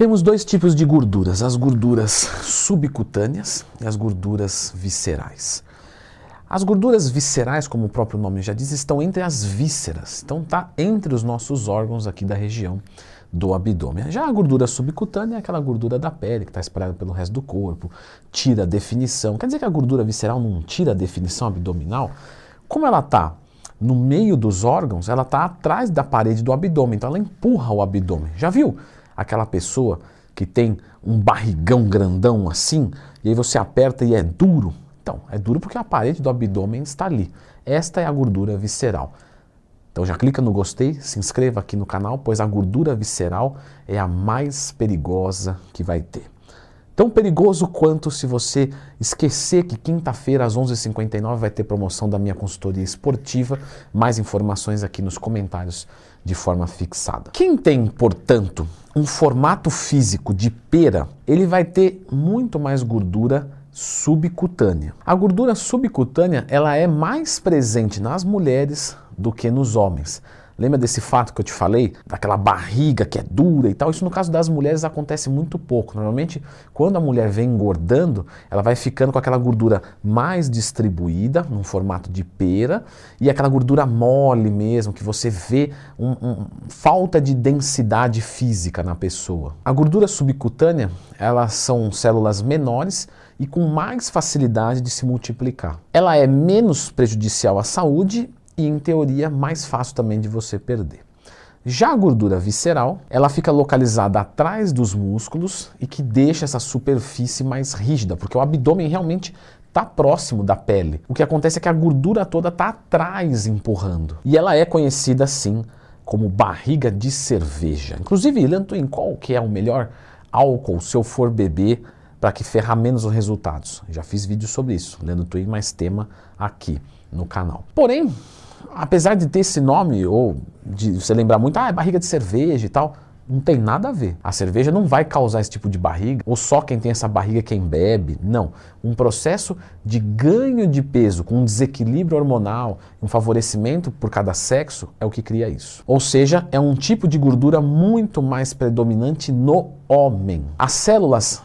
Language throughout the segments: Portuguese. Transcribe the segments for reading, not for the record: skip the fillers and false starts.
Temos dois tipos de gorduras, as gorduras subcutâneas e as gorduras viscerais. As gorduras viscerais, como o próprio nome já diz, estão entre as vísceras, então está entre os nossos órgãos aqui da região do abdômen. Já a gordura subcutânea é aquela gordura da pele que está espalhada pelo resto do corpo, tira a definição. Quer dizer que a gordura visceral não tira a definição abdominal? Como ela está no meio dos órgãos, ela está atrás da parede do abdômen, então ela empurra o abdômen. Já viu aquela pessoa que tem um barrigão grandão assim, e aí você aperta e é duro? Então, é duro porque a parede do abdômen está ali. Esta é a gordura visceral. Então já clica no gostei, se inscreva aqui no canal, pois a gordura visceral é a mais perigosa que vai ter. Tão perigoso quanto se você esquecer que quinta-feira às 11h59 vai ter promoção da minha consultoria esportiva. Mais informações aqui nos comentários de forma fixada. Quem tem, portanto, um formato físico de pera, ele vai ter muito mais gordura subcutânea. A gordura subcutânea, ela é mais presente nas mulheres do que nos homens. Lembra desse fato que eu te falei? Daquela barriga que é dura e tal? Isso no caso das mulheres acontece muito pouco. Normalmente, quando a mulher vem engordando, ela vai ficando com aquela gordura mais distribuída, num formato de pera, e aquela gordura mole mesmo, que você vê falta de densidade física na pessoa. A gordura subcutânea, elas são células menores e com mais facilidade de se multiplicar. Ela é menos prejudicial à saúde e, em teoria, mais fácil também de você perder. Já a gordura visceral, ela fica localizada atrás dos músculos e que deixa essa superfície mais rígida, porque o abdômen realmente está próximo da pele. O que acontece é que a gordura toda está atrás empurrando. E ela é conhecida assim como barriga de cerveja. Inclusive, Lantuin, qual que é o melhor álcool se eu for beber para que ferrar menos os resultados? Já fiz vídeo sobre isso, Leandro Twin, mais tema aqui no canal. Porém, apesar de ter esse nome, ou de você lembrar muito, é barriga de cerveja e tal, não tem nada a ver. A cerveja não vai causar esse tipo de barriga, ou só quem tem essa barriga é quem bebe. Não. Um processo de ganho de peso com um desequilíbrio hormonal, um favorecimento por cada sexo, é o que cria isso. Ou seja, é um tipo de gordura muito mais predominante no homem. As células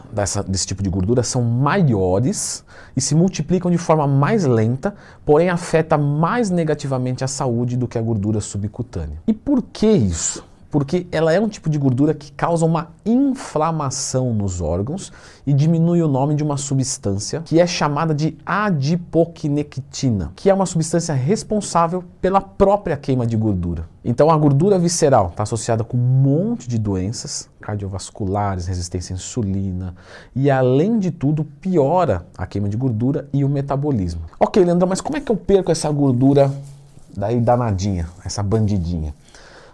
desse tipo de gordura são maiores e se multiplicam de forma mais lenta, porém afeta mais negativamente a saúde do que a gordura subcutânea. E por que isso? Porque ela é um tipo de gordura que causa uma inflamação nos órgãos e diminui o nome de uma substância que é chamada de adipoquinectina, que é uma substância responsável pela própria queima de gordura. Então a gordura visceral está associada com um monte de doenças cardiovasculares, resistência à insulina e, além de tudo, piora a queima de gordura e o metabolismo. Ok, Leandrão, mas como é que eu perco essa gordura daí danadinha, essa bandidinha?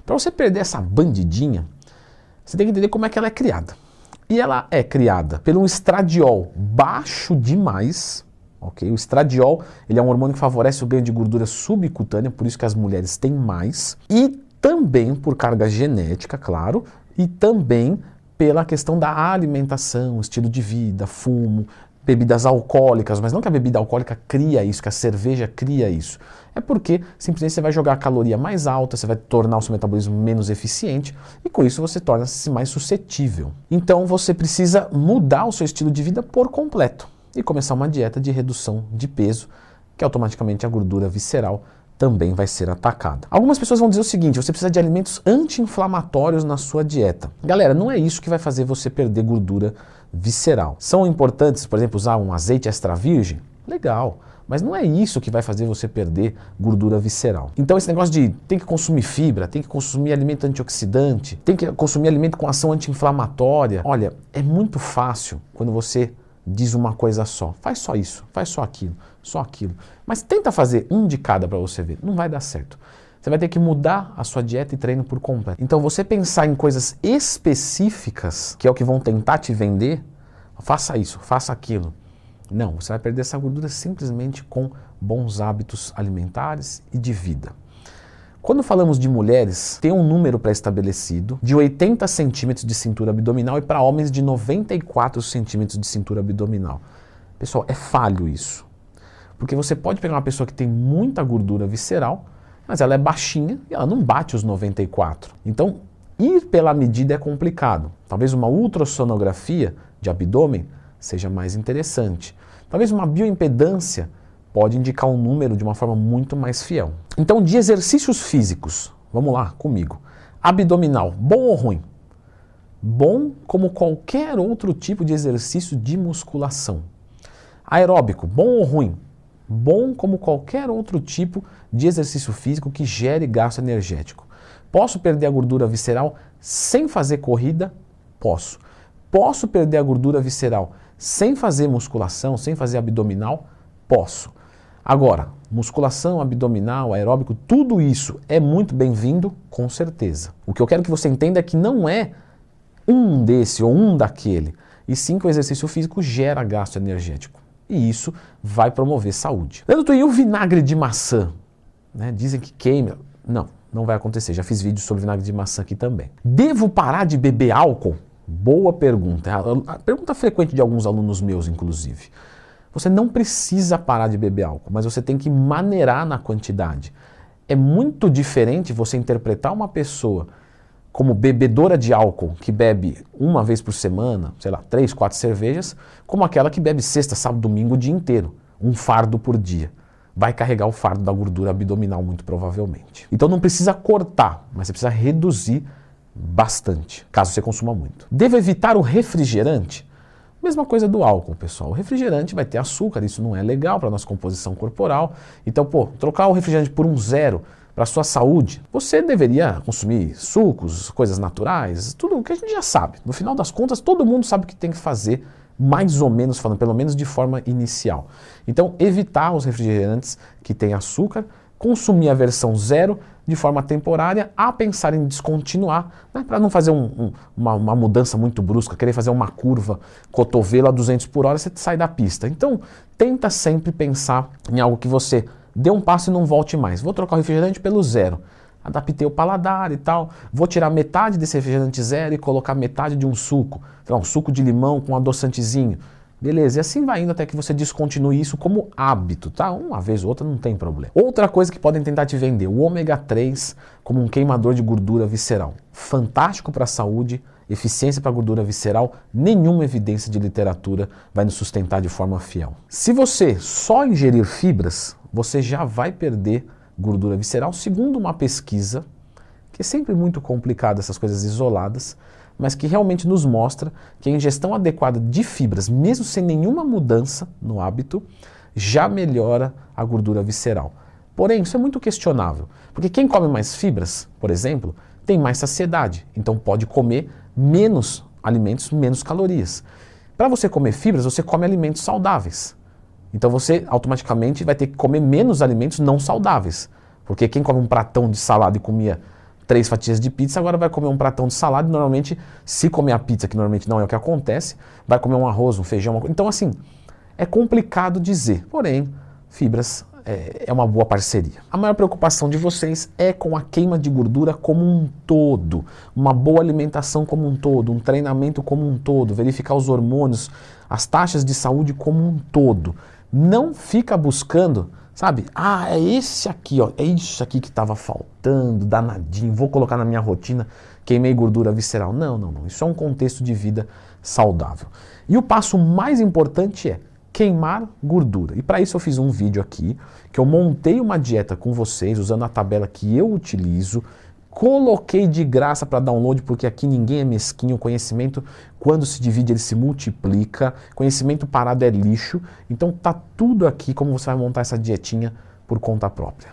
Para você perder essa bandidinha, você tem que entender como é que ela é criada. E ela é criada por um estradiol baixo demais, ok? O estradiol, ele é um hormônio que favorece o ganho de gordura subcutânea, por isso que as mulheres têm mais. E também por carga genética, claro, e também pela questão da alimentação, estilo de vida, fumo, bebidas alcoólicas, mas não que a bebida alcoólica cria isso, que a cerveja cria isso. É porque simplesmente você vai jogar a caloria mais alta, você vai tornar o seu metabolismo menos eficiente e com isso você torna-se mais suscetível. Então você precisa mudar o seu estilo de vida por completo e começar uma dieta de redução de peso, que automaticamente a gordura visceral também vai ser atacada. Algumas pessoas vão dizer o seguinte: você precisa de alimentos anti-inflamatórios na sua dieta. Galera, não é isso que vai fazer você perder gordura visceral. São importantes, por exemplo, usar um azeite extra virgem? Legal. Mas não é isso que vai fazer você perder gordura visceral. Então esse negócio de tem que consumir fibra, tem que consumir alimento antioxidante, tem que consumir alimento com ação anti-inflamatória. Olha, é muito fácil quando você diz uma coisa só. Faz só isso, faz só aquilo, só aquilo. Mas tenta fazer um de cada para você ver. Não vai dar certo. Você vai ter que mudar a sua dieta e treino por completo. Então você pensar em coisas específicas, que é o que vão tentar te vender, faça isso, faça aquilo. Não, você vai perder essa gordura simplesmente com bons hábitos alimentares e de vida. Quando falamos de mulheres, tem um número pré-estabelecido de 80 centímetros de cintura abdominal e para homens de 94 centímetros de cintura abdominal. Pessoal, é falho isso. Porque você pode pegar uma pessoa que tem muita gordura visceral, mas ela é baixinha e ela não bate os 94. Então, Ir pela medida é complicado. Talvez uma ultrassonografia de abdômen seja mais interessante. Talvez uma bioimpedância pode indicar um número de uma forma muito mais fiel. Então, de exercícios físicos, vamos lá comigo. Abdominal, bom ou ruim? Bom como qualquer outro tipo de exercício de musculação. Aeróbico, bom ou ruim? Bom como qualquer outro tipo de exercício físico que gere gasto energético. Posso perder a gordura visceral sem fazer corrida? Posso. Posso perder a gordura visceral sem fazer musculação, sem fazer abdominal? Posso. Agora, musculação, abdominal, aeróbico, tudo isso é muito bem-vindo, com certeza. O que eu quero que você entenda é que não é um desse ou um daquele, e sim que o exercício físico gera gasto energético. E isso vai promover saúde. Leandro, e o vinagre de maçã? Né? Dizem que queima. Não vai acontecer. Já fiz vídeos sobre vinagre de maçã aqui também. Devo parar de beber álcool? Boa pergunta. A pergunta frequente de alguns alunos meus, inclusive. Você não precisa parar de beber álcool, mas você tem que maneirar na quantidade. É muito diferente você interpretar uma pessoa como bebedora de álcool, que bebe uma vez por semana, sei lá, 3, 4 cervejas, como aquela que bebe sexta, sábado, domingo o dia inteiro, um fardo por dia. Vai carregar o fardo da gordura abdominal, muito provavelmente. Então não precisa cortar, mas você precisa reduzir bastante, caso você consuma muito. Devo evitar o refrigerante? Mesma coisa do álcool, pessoal. O refrigerante vai ter açúcar, isso não é legal para a nossa composição corporal. Então, trocar o refrigerante por um zero para a sua saúde, você deveria consumir sucos, coisas naturais, tudo o que a gente já sabe. No final das contas, todo mundo sabe o que tem que fazer, mais ou menos falando, pelo menos de forma inicial. Então, evitar os refrigerantes que têm açúcar, consumir a versão zero de forma temporária, a pensar em descontinuar, né, para não fazer uma mudança muito brusca, querer fazer uma curva cotovelo a 200 por hora, você sai da pista. Então, tenta sempre pensar em algo que você dê um passo e não volte mais. Vou trocar o refrigerante pelo zero. Adaptei o paladar e tal. Vou tirar metade desse refrigerante zero e colocar metade de um suco. Então, um suco de limão com adoçantezinho. Beleza, e assim vai indo até que você descontinue isso como hábito, tá? Uma vez ou outra não tem problema. Outra coisa que podem tentar te vender, o ômega 3 como um queimador de gordura visceral. Fantástico para a saúde, eficiência para a gordura visceral, nenhuma evidência de literatura vai nos sustentar de forma fiel. Se você só ingerir fibras, você já vai perder gordura visceral, segundo uma pesquisa, que é sempre muito complicada essas coisas isoladas, mas que realmente nos mostra que a ingestão adequada de fibras, mesmo sem nenhuma mudança no hábito, já melhora a gordura visceral. Porém, isso é muito questionável, porque quem come mais fibras, por exemplo, tem mais saciedade, então pode comer menos alimentos, menos calorias. Para você comer fibras, você come alimentos saudáveis. Então você automaticamente vai ter que comer menos alimentos não saudáveis, porque quem come um pratão de salada e comia 3 fatias de pizza, agora vai comer um pratão de salada e normalmente, se comer a pizza, que normalmente não é o que acontece, vai comer um arroz, um feijão, então assim, é complicado dizer, porém, fibras é uma boa parceria. A maior preocupação de vocês é com a queima de gordura como um todo, uma boa alimentação como um todo, um treinamento como um todo, verificar os hormônios, as taxas de saúde como um todo. Não fica buscando, sabe? É esse aqui, ó, é isso aqui que estava faltando, danadinho, vou colocar na minha rotina, queimei gordura visceral. Não. Isso é um contexto de vida saudável. E o passo mais importante é queimar gordura. E para isso eu fiz um vídeo aqui, que eu montei uma dieta com vocês, usando a tabela que eu utilizo, coloquei de graça para download, porque aqui ninguém é mesquinho, o conhecimento, quando se divide, ele se multiplica, conhecimento parado é lixo, então tá tudo aqui como você vai montar essa dietinha por conta própria.